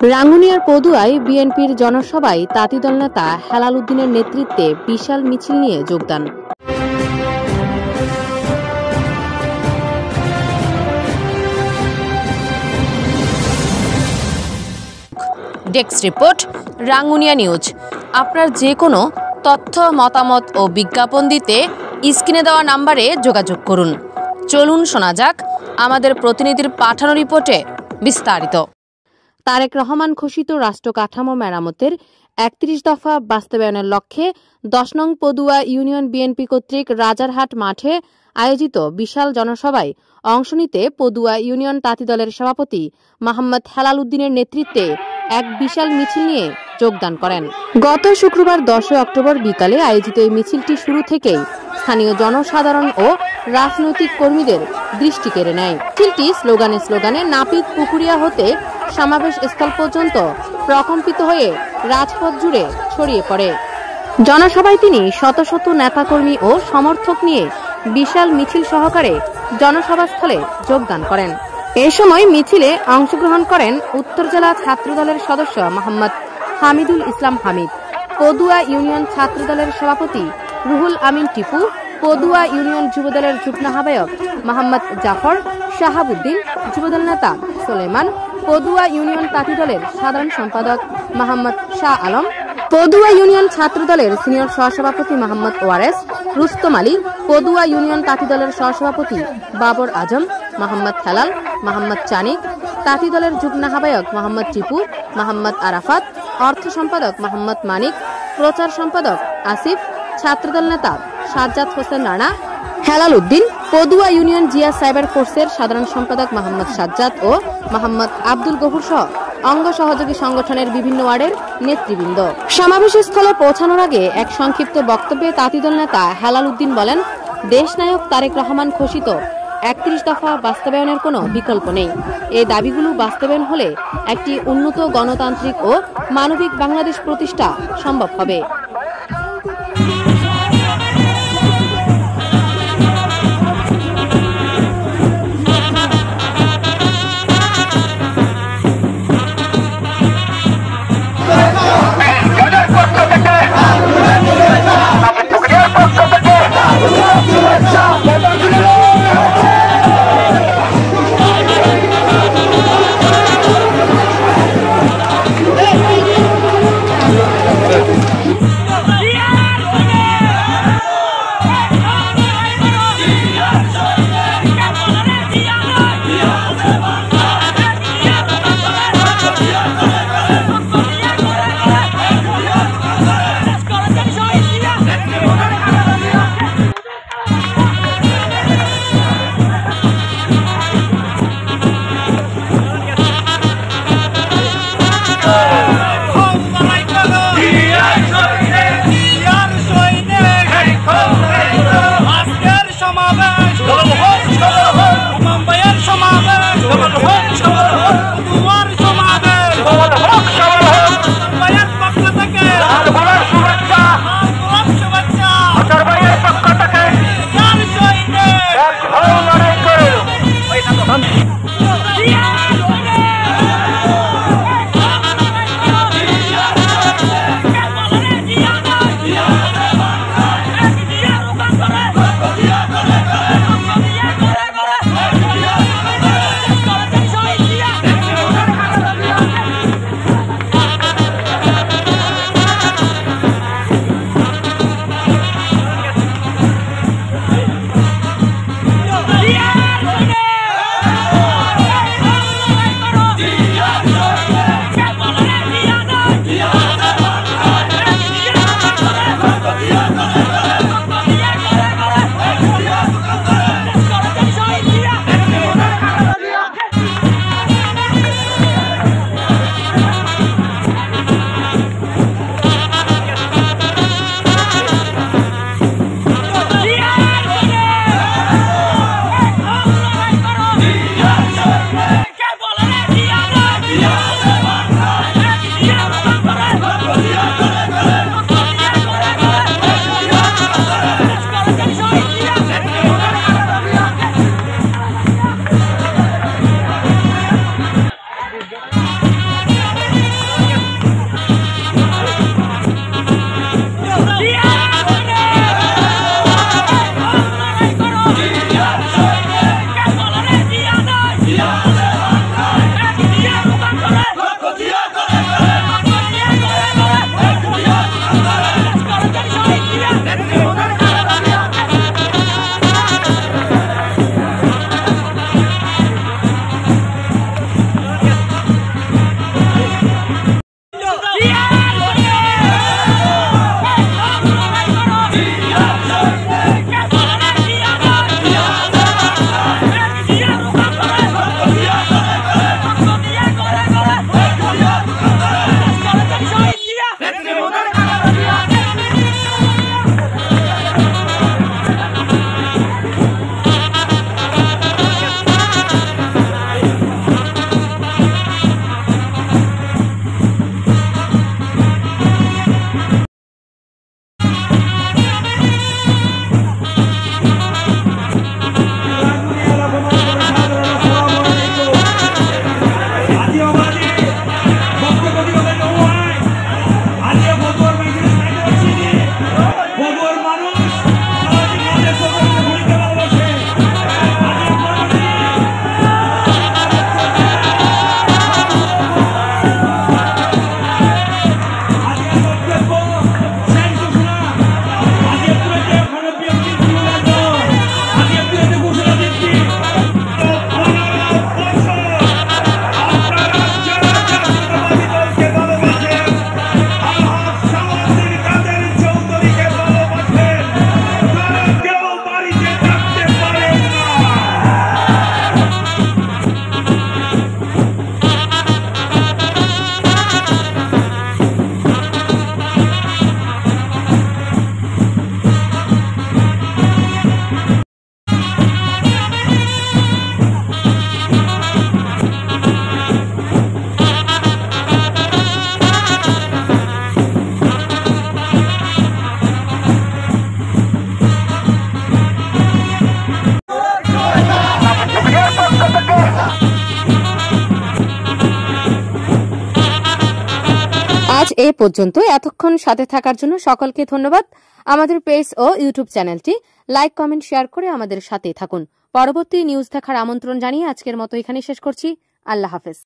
রাঙ্গুনিয়ার পদুয়ায় বিএনপির জনসভায় তাঁতিদল নেতা হেলাল উদ্দিনের নেতৃত্বে বিশাল মিছিল নিয়ে যোগদান। Desk report, Rangunia news. আপনার যে কোনো তথ্য, মতামত ও বিজ্ঞাপন দিতে স্ক্রিনে দেওয়া নাম্বারে যোগাযোগ করুন। চলুন শোনা যাক আমাদের প্রতিনিধির পাঠানো রিপোর্টে বিস্তারিত। তারেক রহমান ঘোষিত রাষ্ট্র কাঠামো মেরামতের ৩১ দফা বাস্তবায়নের লক্ষ্যে ১০ নং পদুয়া ইউনিয়ন বিএনপি কর্তৃক রাজারহাট মাঠে আয়োজিত বিশাল জনসভায় অংশ নিতে পদুয়া ইউনিয়ন তাঁতিদলের সভাপতি মোহাম্মদ হেলাল উদ্দিনের নেতৃত্বে এক বিশাল মিছিল নিয়ে যোগদান করেন। গত শুক্রবার ১০ অক্টোবর বিকালে আয়োজিত এই মিছিলটি শুরু থেকেই স্থানীয় জনসাধারণ ও রাজনৈতিক কর্মীদের দৃষ্টি কেড়ে নেয়। মিছিলটি স্লোগানে স্লোগানে নাপিত পুকুরিয়া হতে সমাবেশ স্থল পর্যন্ত প্রকম্পিত হয়ে রাজপথ জুড়ে ছড়িয়ে পড়ে। জনসভায় তিনি শত শত নেতাকর্মী ও সমর্থক নিয়ে বিশাল মিছিল সহকারে জনসভাস্থলে যোগদান করেন। এ সময় মিছিলে অংশগ্রহণ করেন উত্তর জেলা ছাত্রদলের সদস্য মোহাম্মদ হামিদুল ইসলাম হামিদ, পদুয়া ইউনিয়ন ছাত্রদলের সভাপতি রুহুল আমিন টিপু, পদুয়া ইউনিয়ন যুবদলের যুগ্ম আহ্বায়ক মোহাম্মদ জাফর, শাহাবুদ্দিন, যুবদল নেতা সুলেমান, পদুয়া ইউনিয়ন তাঁতিদলের সাধারণ সম্পাদক মোহাম্মদ শাহ আলম, পদুয়া ইউনিয়ন ছাত্রদলের সিনিয়র সহসভাপতি মোহাম্মদ ওয়ারেস, রুস্তম আলী, পদুয়া ইউনিয়ন তাঁতিদলের সহসভাপতি বাবর আজম, মোহাম্মদ হেলাল, মোহাম্মদ চানিক, তাঁতিদলের যুগ্ম আহ্বায়ক মোহাম্মদ টিপু, মোহাম্মদ আরাফাত, অর্থ সম্পাদক মোহাম্মদ মানিক, প্রচার সম্পাদক আসিফ, ছাত্রদল নেতা সাজ্জাদ হোসেন রানা, হেলাল উদ্দিন, পদুয়া ইউনিয়ন জিয়া সাইবার ফোর্সের সাধারণ সম্পাদক মোহাম্মদ সাজ্জাদ ও মোহাম্মদ আব্দুল গফুর সহ অঙ্গ সহযোগী সংগঠনের বিভিন্ন ওয়ার্ডের নেতৃবৃন্দ। সমাবেশ স্থলে পৌঁছানোর আগে এক সংক্ষিপ্ত বক্তব্যে তাঁতিদল নেতা হেলাল উদ্দিন বলেন, দেশনায়ক তারেক রহমান ঘোষিত ৩১ দফা বাস্তবায়নের কোনো বিকল্প নেই। এই দাবিগুলো বাস্তবায়ন হলে একটি উন্নত গণতান্ত্রিক ও মানবিক বাংলাদেশ প্রতিষ্ঠা সম্ভব হবে। পর্যন্ত এতক্ষণ সাথে থাকার জন্য সকলকে ধন্যবাদ। আমাদের পেজ ও ইউটিউব চ্যানেলটি লাইক, কমেন্ট, শেয়ার করে আমাদের সাথেই থাকুন। পরবর্তী নিউজ দেখার আমন্ত্রণ জানিয়ে আজকের মতো এখানে শেষ করছি। আল্লাহ হাফেজ।